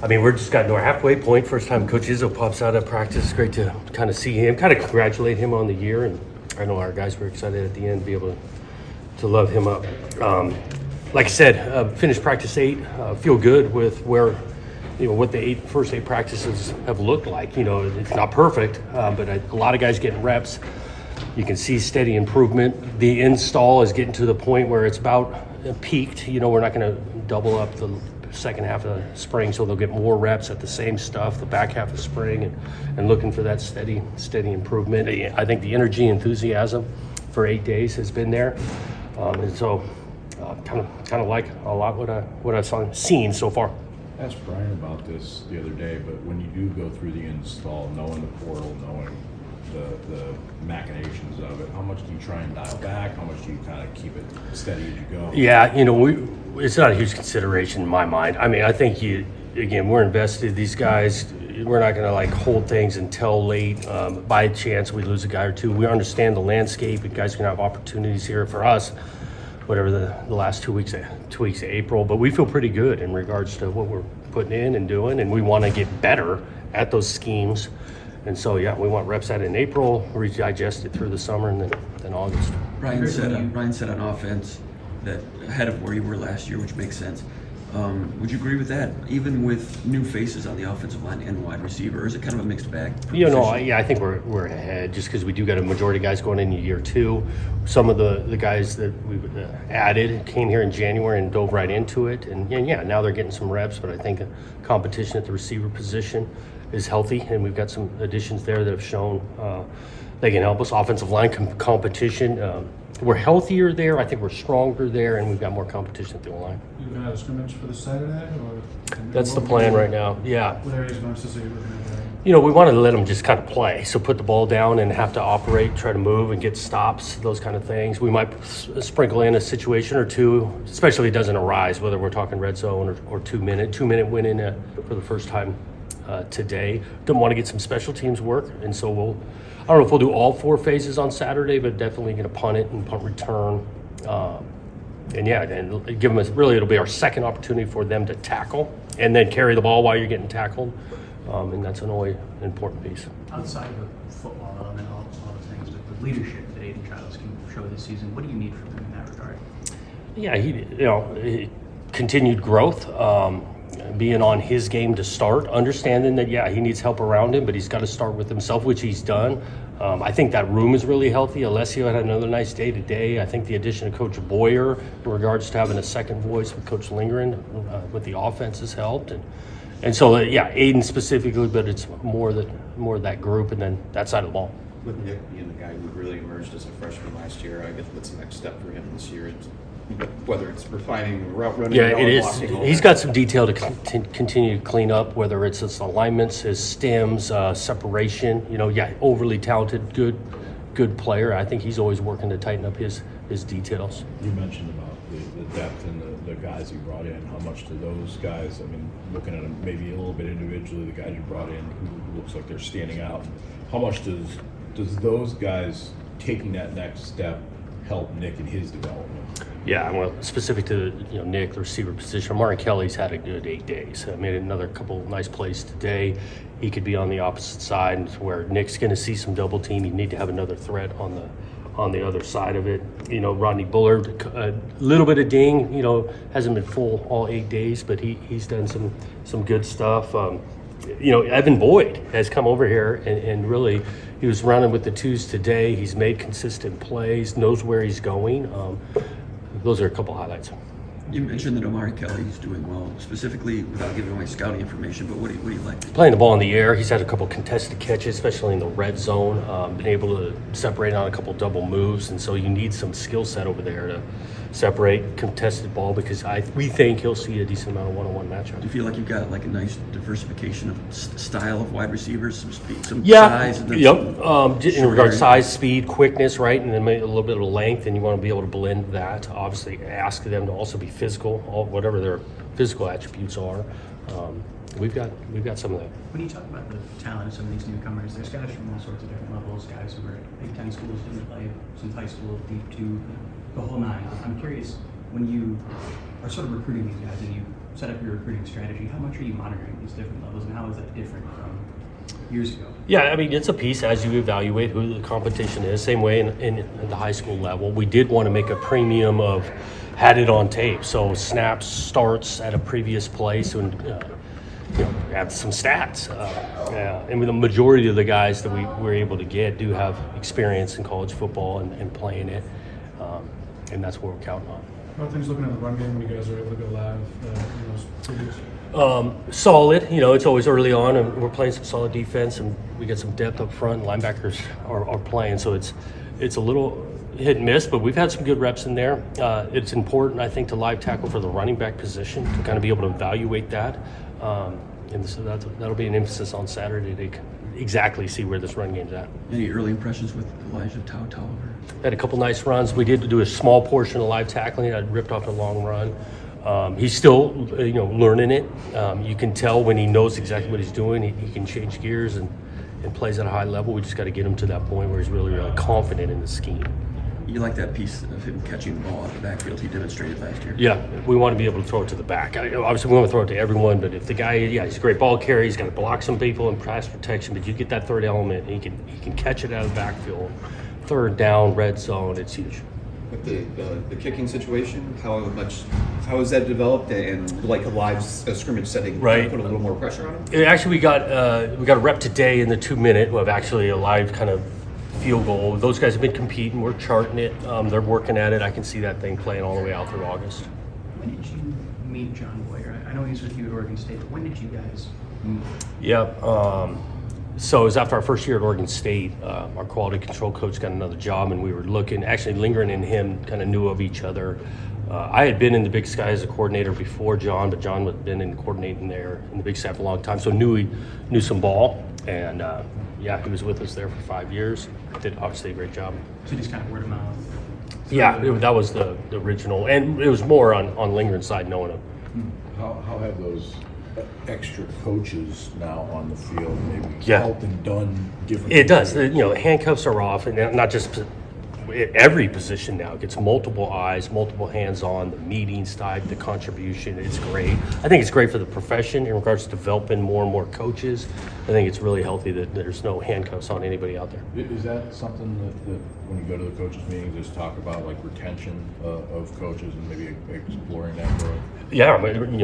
I mean, we're just gotten to our halfway point. First time Coach Izzo pops out at practice. It's great to kind of see him, kind of congratulate him on the year. And I know our guys were excited at the end to be able to love him up. Like I said, finished practice 8. Feel good with where, what the first 8 practices have looked like. It's not perfect, but a lot of guys getting reps. You can see steady improvement. The install is getting to the point where it's about peaked. We're not going to double up the second half of the spring, so they'll get more reps at the same stuff the back half of spring, and looking for that steady improvement. I think the energy, enthusiasm for 8 days has been there, and so kind of like a lot what I've seen so far. I asked Brian about this the other day, but when you do go through the install, knowing the portal, knowing the machinations of it, how much do you try and dial back? How much do you kind of keep it steady as you go? Yeah, it's not a huge consideration in my mind. I mean, I think we're invested. These guys, we're not going to hold things until late. By chance we lose a guy or two. We understand the landscape. And guys can have opportunities here for us, whatever the last 2 weeks of April. But we feel pretty good in regards to what we're putting in and doing, and we want to get better at those schemes. And so, we want reps at it in April, digest it through the summer, and then August. Ryan said on offense that ahead of where you were last year, which makes sense. Would you agree with that, even with new faces on the offensive line and wide receiver? Or is it kind of a mixed bag? I think we're ahead just because we do got a majority of guys going into year 2. Some of the guys that we've added came here in January and dove right into it. And now they're getting some reps, but I think the competition at the receiver position is healthy, and we've got some additions there that have shown they can help us. Offensive line competition, we're healthier there. I think we're stronger there, and we've got more competition at the O-line. You going to have a scrimmage for the Saturday? That's the plan right now, yeah. What areas of emphasis are you looking at there? We want to let them just kind of play. So put the ball down and have to operate, try to move and get stops, those kind of things. We might sprinkle in a situation or two, especially if it doesn't arise, whether we're talking red zone or 2 minute win in for the first time today. Don't want to get some special teams work, and so I don't know if we'll do all 4 phases on Saturday, but definitely going to punt it and punt return. And give them it'll be our second opportunity for them to tackle and then carry the ball while you're getting tackled. And that's an always important piece. Outside of the football element, all the things, but the leadership that Aiden Childs can show this season, what do you need from him in that regard? Yeah, he continued growth. Being on his game to start, understanding that he needs help around him, but he's got to start with himself, which he's done. I think that room is really healthy. Alessio had another nice day today. I think the addition of Coach Boyer in regards to having a second voice with Coach Lindgren with the offense has helped, and so Aiden specifically, but it's more of that group and then that side of the ball. With Nick being the guy who really emerged as a freshman last year, I guess what's the next step for him this year? Whether it's refining route running, it is. He's got some detail to continue to clean up, whether it's his alignments, his stems, separation. Overly talented, good player. I think he's always working to tighten up his details. You mentioned about the depth and the guys you brought in. How much do those guys, looking at them maybe a little bit individually, the guys you brought in who looks like they're standing out, how much does those guys taking that next step help Nick in his development? Yeah, well, specific to Nick, the receiver position, Martin Kelly's had a good 8 days. Made another couple nice plays today. He could be on the opposite side, where Nick's going to see some double team. You need to have another threat on the other side of it. Rodney Bullard, a little bit of ding. Hasn't been full all 8 days, but he's done some good stuff. Evan Boyd has come over here and really he was running with the twos today. He's made consistent plays, knows where he's going. Those are a couple highlights. You mentioned that Omari Kelly is doing well, specifically without giving away scouting information, but what do you like? Playing the ball in the air. He's had a couple contested catches, especially in the red zone. Been able to separate on a couple double moves, and so you need some skill set over there to separate contested ball because we think he'll see a decent amount of one-on-one matchup. Do you feel like you've got like a nice diversification of style of wide receivers, some speed, some size? And Yep. In regard to size, speed, quickness, right, and then maybe a little bit of length, and you want to be able to blend that. Obviously, ask them to also be physical, whatever their physical attributes are. We've got some of that. When you talk about the talent of some of these newcomers, there's guys from all sorts of different levels, guys who are at Big Ten schools, didn't play, some high school, deep two, the whole nine. I'm curious, when you are sort of recruiting these guys and you set up your recruiting strategy, how much are you monitoring these different levels, and how is that different from years ago? Yeah, I mean, it's a piece as you evaluate who the competition is. Same way in the high school level. We did want to make a premium of had it on tape. So snaps, starts at a previous place, and have some stats. And the majority of the guys that we were able to get do have experience in college football and playing it. And that's what we're counting on. How are things looking at the run game when you guys are able to go live in those previews? Solid, it's always early on, and we're playing some solid defense, and we get some depth up front. Linebackers are playing, so it's a little hit and miss, but we've had some good reps in there. It's important, I think, to live tackle for the running back position to kind of be able to evaluate that. And so that'll be an emphasis on Saturday to exactly see where this run game's at. Any early impressions with Elijah Tolliver? Had a couple nice runs. We did do a small portion of live tackling. I ripped off a long run. He's still, learning it. You can tell when he knows exactly what he's doing. He can change gears and plays at a high level. We just got to get him to that point where he's really, really confident in the scheme. You like that piece of him catching the ball out of the backfield he demonstrated last year? Yeah, we want to be able to throw it to the back. Obviously, we want to throw it to everyone, but if the guy, he's a great ball carrier. He's got to block some people and pass protection, but you get that third element, and he can catch it out of the backfield. Third down, red zone, it's huge. With the kicking situation, how has that developed, and like a live scrimmage setting, Right. put a little more pressure on him? Actually, we got a rep today in the 2 minute of actually a live kind of field goal. Those guys have been competing. We're charting it. They're working at it. I can see that thing playing all the way out through August. When did you meet John Boyer? I know he's with you at Oregon State, but when did you guys meet? Yep. So it was after our first year at Oregon State. Our quality control coach got another job, and we were actually lingering in him, kind of knew of each other. I had been in the Big Sky as a coordinator before John, but John had been in coordinating there in the Big Sky for a long time, so knew some ball. And he was with us there for 5 years. Did obviously a great job. So just kind of word of mouth. Yeah, that was the original, and it was more on Lingren's side knowing him. How have those extra coaches now on the field maybe Yeah. helped and done different? It does. The handcuffs are off, and not just every position now gets multiple eyes, multiple hands on. The meetings type, the contribution, it's great. I think it's great for the profession in regards to developing more and more coaches. I think it's really healthy that there's no handcuffs on anybody out there. Is that something that when you go to the coaches meetings, just talk about like retention of coaches and maybe exploring that growth? Yeah,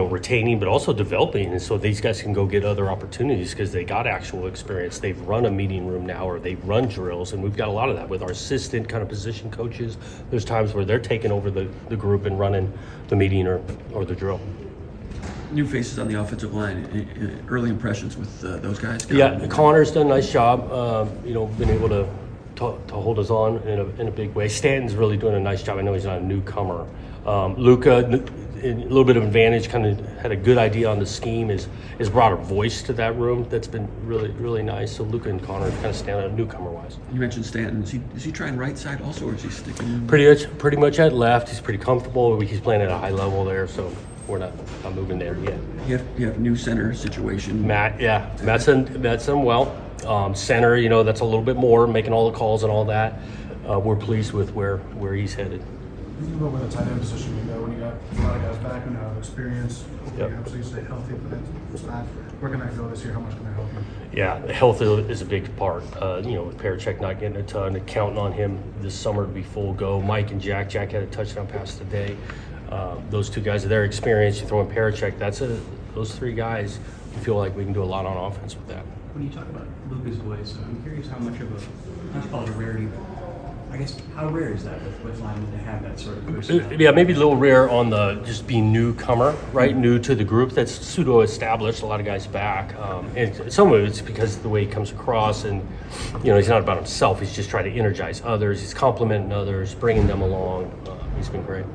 retaining, but also developing, and so these guys can go get other opportunities because they got actual experience. They've run a meeting room now, or they run drills, and we've got a lot of that with our assistant kind of position coaches. There's times where they're taking over the group and running the meeting or the drill. New faces on the offensive line. Early impressions with those guys? Yeah, Connor's done a nice job. Been able to hold us on in a big way. Stanton's really doing a nice job. I know he's not a newcomer. Luca, a little bit of advantage, kind of had a good idea on the scheme, is brought a voice to that room that's been really, really nice. So Luca and Connor kind of stand out newcomer-wise. You mentioned Stanton. Is he trying right side also, or is he sticking? Pretty much at left. He's pretty comfortable. He's playing at a high level there, so we're not moving there yet. You have new center situation. Matt's done well. Center, that's a little bit more, making all the calls and all that. We're pleased with where he's headed. You go with the tight end position when you got a lot of guys back and have experience. Yep. Hopefully you stay healthy for that spot. Where can that go this year? How much can that help you? Yeah, health is a big part. With Parachek not getting a ton, and counting on him this summer to be full go. Mike and Jack had a touchdown pass today. Those two guys, their experience, you throw in Parachek, those three guys, we feel like we can do a lot on offense with that. When you talk about Luca's voice, I'm curious how much of not to call it a rarity, but I guess how rare is that with linemen to have that sort of personality? Yeah, maybe a little rare on the just being newcomer, right? New to the group that's pseudo-established, a lot of guys back. And some of it's because of the way he comes across, and he's not about himself. He's just trying to energize others. He's complimenting others, bringing them along. He's been great.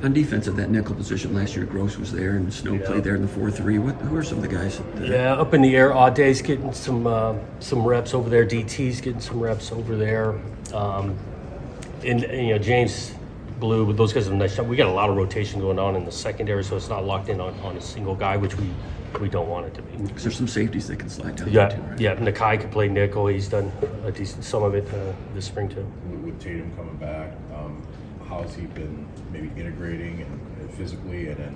On defense at that nickel position last year, Gross was there and Snow played there in the 4-3. Who are some of the guys? Up in the air, Aude's getting some reps over there. DT's getting some reps over there. James Blue, but those guys have a nice job. We got a lot of rotation going on in the secondary, so it's not locked in on a single guy, which we don't want it to be. Because there's some safeties that can slide down there too, right? Yeah. Nakai can play nickel. He's done a decent some of it this spring too. With Tatum coming back, how's he been maybe integrating and physically, and then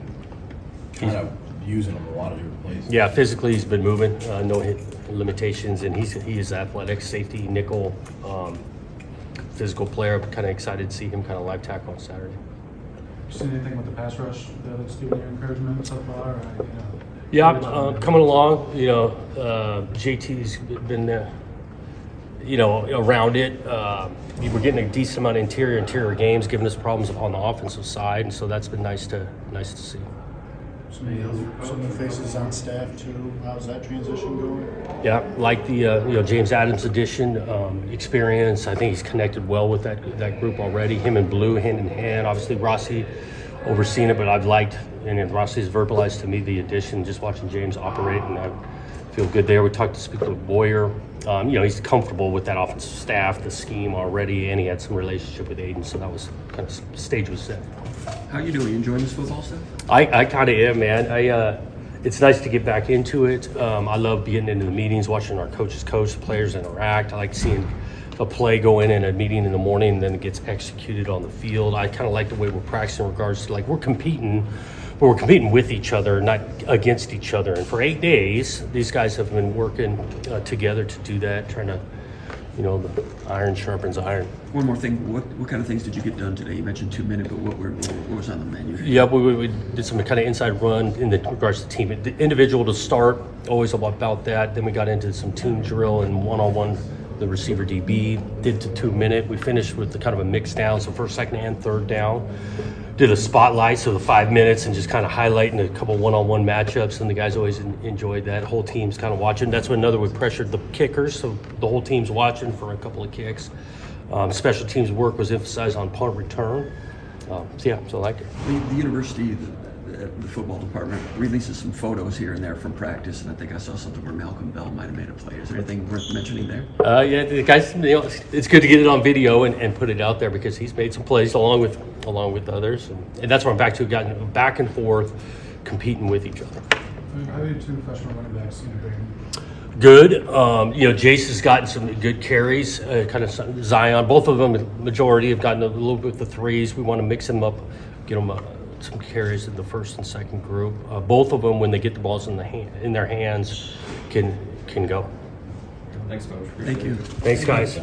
kind of using him a lot of different places. Yeah, physically he's been moving, no hit limitations, and he is athletic, safety, nickel, physical player. I'm kind of excited to see him kind of live tackle on Saturday. You seen anything with the pass rush that's giving you encouragement so far? Yeah, coming along. You know, JT's been, around it. We're getting a decent amount of interior games, giving us problems on the offensive side, and so that's been nice to see. Some new faces on staff too. How's that transition going? Yeah, like the James Adams addition, experience. I think he's connected well with that group already. Him and Blue hand in hand. Obviously Rossi overseeing it, but I've liked, and Rossi's verbalized to me the addition. Just watching James operate, and I feel good there. We talked to speak with Boyer. He's comfortable with that offensive staff, the scheme already, and he had some relationship with Aiden, so that was kind of stage was set. How you doing? You enjoying this football stuff? I kind of am, man. It's nice to get back into it. I love getting into the meetings, watching our coaches coach, the players interact. I like seeing a play go in a meeting in the morning and then it gets executed on the field. I kind of like the way we're practicing in regards to, like, we're competing, but we're competing with each other, not against each other. And for 8 days, these guys have been working together to do that, trying to, the iron sharpens iron. One more thing. What kind of things did you get done today? You mentioned 2 minutes, but what was on the menu? Yeah, we did some kind of inside run in regards to team. The individual to start, always about that. Then we got into some team drill and one-on-one, the receiver DB. Did to 2 minute. We finished with the kind of a mix down, so first, second, and third down. Did a spotlight, so the 5 minutes, and just kind of highlighting a couple one-on-one matchups, and the guys always enjoyed that. Whole team's kind of watching. That's when we pressured the kickers, so the whole team's watching for a couple of kicks. Special teams work was emphasized on punt return. So I like it. The university, the football department releases some photos here and there from practice, and I think I saw something where Malcolm Bell might have made a play. Is there anything worth mentioning there? Yeah, the guys. It's good to get it on video and put it out there because he's made some plays along with others, and that's where I'm back to. Gotten back and forth, competing with each other. How do you two freshman running backs integrating? Good. Jace has gotten some good carries. Kind of Zion. Both of them, majority, have gotten a little bit with the threes. We want to mix them up, get them some carries in the first and second group. Both of them, when they get the balls in their hands, can go. Thanks, Coach. Thank you. Thanks, guys.